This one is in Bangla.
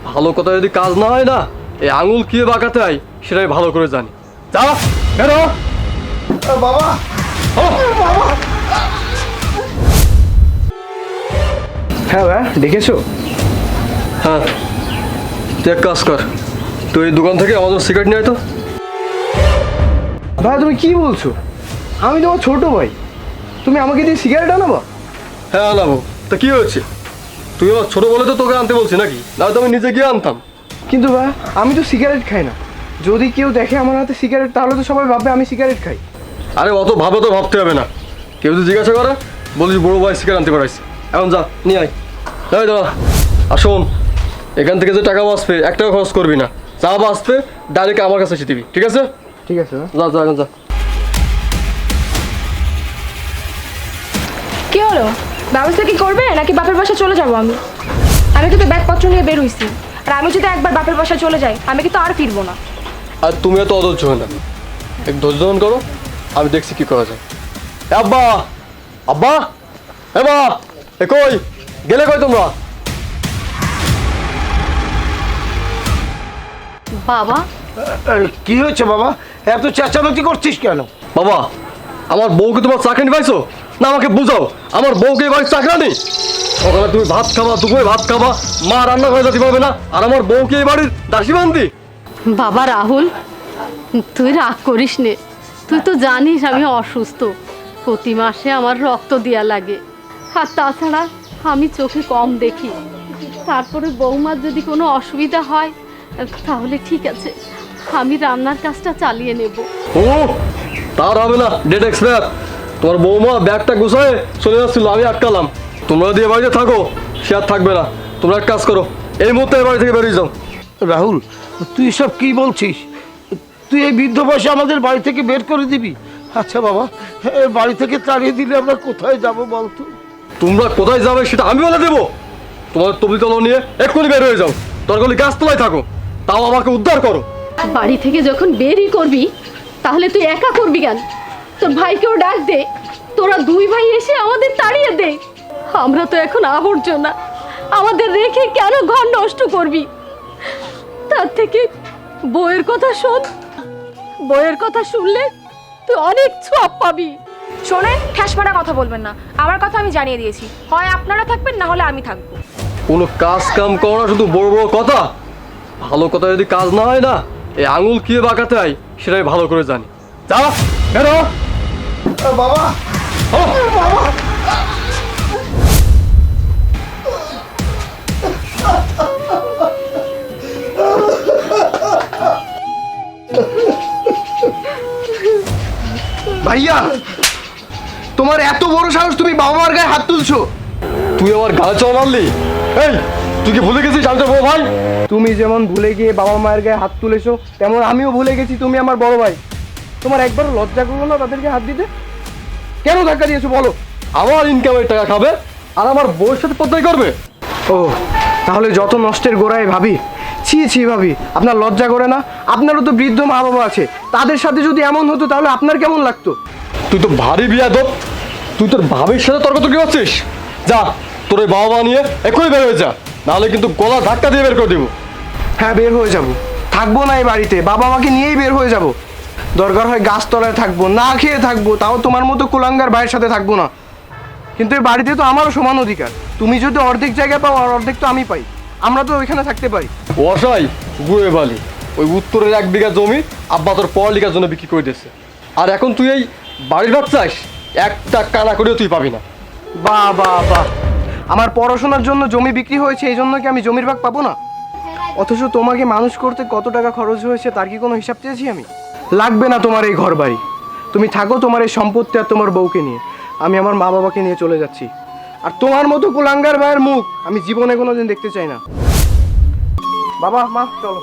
ভালো কথা যদি কাজ না হয় না, এই আঙুল কি বাঁকাতে হয় সেটাই ভালো করে জানি। যা বেরো। বাবা বাবা। হ্যাঁ ভাই, দেখেছো? হ্যাঁ, তুই এক কাজ কর, তুই এই দোকান থেকে আমাদের সিগারেট নিয়ে আয় তো। ভাই তুমি কি বলছো? আমি তোমার ছোট ভাই, তুমি আমাকে দিয়ে সিগারেট আনাবা? হ্যাঁ আনাবো, তা কি হয়েছে? তুই আমার ছোটো বলে তো তোকে আনতে বলছি নাকি? না তো আমি নিজে গিয়ে আনতাম। কিন্তু ভাই আমি তো সিগারেট খাই না। যদি কেউ দেখে আমার হাতে সিগারেট তাহলে তো সবাই ভাববে আমি সিগারেট খাই। আরে অত ভাবে তো ভাবতে হবে না, কেউ যদি জিজ্ঞাসা করে বলিস বড়ো ভাই সিগারেট আনতে পারাইছি। এখন যা নিয়ে আয়। তাই দাদা, আর শোন, এখান থেকে যে টাকা বাঁচবে এক টাকা খরচ করবি না, যা বাঁচবে ডাইরেক্ট আমার কাছে এসে দিবি, ঠিক আছে? ঠিক আছে ভাই। যা যা এখন যা। কি হলো, ব্যবস্থা কি করবে নাকি বাপের বাসা চলে যাবো? আমি কিন্তু ব্যাগপত্র নিয়ে বের হইছি, আর আমি যদি একবার বাপের বাসায় চলে যাই আমি কিন্তু আর ফিরবো না। আর তুমি এত অধৈর্য হয়ে না, এক ধৈর্য ধারণ করো, আমি দেখছি কি করা যায়। এ আব্বা, আব্বা, এ বা, এ কই গেলে কই তোমরা? বাবা, কি হয়েছে বাবা, এত চেঁচামেচি করছিস কেন? বাবা, আমার বউকে তোমার চাকরি পাইছো না? আমাকে বুঝাও, আমার বউকে বাড়ির চাকরা নেই? সকালে তুমি ভাত খাবা, দুপুরে ভাত খাবা, মা রান্না করে যেতে পারবে না, আর আমার বউকে এই বাড়ির দাসী বান্দি? বাবা রাহুল, তুই রাগ করিস নে। তুই তো জানিস আমি অসুস্থ, প্রতি মাসে আমার রক্ত দেওয়া লাগে, আর তাছাড়া আমি চোখে কম দেখি। তারপরে বৌমার যদি কোনো অসুবিধা হয় তাহলে ঠিক আছে, আমি রান্নার কাজটা চালিয়ে নেব। ও তার হবে না, ডেট এক্সপায়ার। তোমার বৌমা ব্যাগটা গুছায় চলে যাচ্ছিল, আমি আটকালাম। তোমরা দিয়ে বাড়িতে থাকো, সে আর থাকবে না। তোমরা এক কাজ করো, এই মুহূর্তে এই বাড়ি থেকে বেরিয়ে যাও। রাহুল, তুই সব কি বলছিস? তুই এই বৃদ্ধ বয়সে আমাদের বাড়ি থেকে বের করে দিবি? আচ্ছা বাবা, এই বাড়ি থেকে তাড়িয়ে দিলে আমরা কোথায় যাব বলতো? তোমরা কোথায় যাবে সেটা আমি বলে দেবো। তোমার তবিতল নিয়ে এক্ষুনি বের হয়ে যাও, দরকার হলে গাছতলায় থাকো, তাও আমাকে উদ্ধার করো। বাড়ি থেকে যখন বেরই করবি তাহলে তুই একা করবি কেন? তোর ভাইকেও ডাক দে, তোরা দুই ভাই এসে আমাদের তাড়িয়ে দে। আমরা তো এখন আবর্জনা, আমাদের রেখে কেন ঘর নষ্ট করবি? তার থেকে বউয়ের কথা শোন, বউয়ের কথা শুনলে তুই অনেক ছোঁয়া পাবি। শোনেন, ঠ্যাস মারা কথা বলবেন না, আমার কথা আমি জানিয়ে দিয়েছি, হয় আপনারা থাকবেন না হলে আমি থাকবো। কোনো কাজ কাম করো না, শুধু বড় বড় কথা। ভালো কথা যদি কাজ না হয় না, এই আঙুল কি বাঁকাতে হয় সেটাই ভালো করে জানি। যা বেরো। বাবা বাবা। ভাইয়া, তোমার এত বড় সাহস, তুমি বাবা মার গায়ে হাত তুলছো? তুই আমার গায়ে চড় মারলি? এই তুই কি ভুলে গেছিস আমি তোর বড় ভাই? তুমি যেমন ভুলে গিয়ে বাবা মায়ের গায়ে হাত তুলেছো, তেমন আমিও ভুলে গেছি তুমি আমার বড় ভাই। তোমার একবারও লজ্জা করলো না তাদেরকে হাত দিতে? কেন ধাক্কা দিয়েছো বলো? আমার ইনকামের টাকা খাবে আর আমার বউয়ের সাথে পদ্মাই করবে? ও তাহলে যত নষ্টের গোড়ায় ভাবি। ছি ছি ভাবি, আপনার লজ্জা করে না? আপনারও তো বৃদ্ধ মা বাবা আছে, তাদের সাথে যদি এমন হতো তাহলে আপনার কেমন লাগতো? তুই তো ভারী বিয়াদব, তুই তোর ভাবির সাথে তর্কাতর্কি করছিস। যা, তোর ওই বাবা মা নিয়ে এখনই বের হয়ে যা, নাহলে কিন্তু গলা ধাক্কা দিয়ে বের করে দিব। হ্যাঁ বের হয়ে যাব, থাকবো না এই বাড়িতে, বাবা মাকে নিয়েই বের হয়ে যাব। দরকার হয় গাছতলায় থাকবো, না খেয়ে থাকবো, তাও তোমার মতো কুলাঙ্গার ভাইয়ের সাথে থাকবো না। কিন্তু এই বাড়িতে তো আমারও সমান অধিকার। তুমি যদি অর্ধেক জায়গা পাও আর অর্ধেক তো আমি পাই, আমরা তো ওইখানে থাকতে পারি। অসাই গুয়ে বালি, ওই উত্তরের 1 বিঘা জমি আব্বা তোর পড়ালেখার জন্য বিক্রি করে দিয়েছে, আর এখন তুই এই বাড়ির ভাত চাস? একটা কানা করেও তুই পাবি না। বাহ বাহ বাহ, আমার পড়াশোনার জন্য জমি বিক্রি হয়েছে, এই জন্য কি আমি জমির ভাগ পাবো না? অথচ তোমাকে মানুষ করতে কত টাকা খরচ হয়েছে তার কি কোনো হিসাব চেয়েছি আমি? লাগবে না তোমার এই ঘর বাড়ি, তুমি থাকো তোমার এই সম্পত্তি আর তোমার বউকে নিয়ে। আমি আমার মা বাবাকে নিয়ে চলে যাচ্ছি, আর তোমার মতো কুলাঙ্গার ভাইয়ের মুখ আমি জীবনে কোনোদিন দেখতে চাই না। বাবা মা চলো।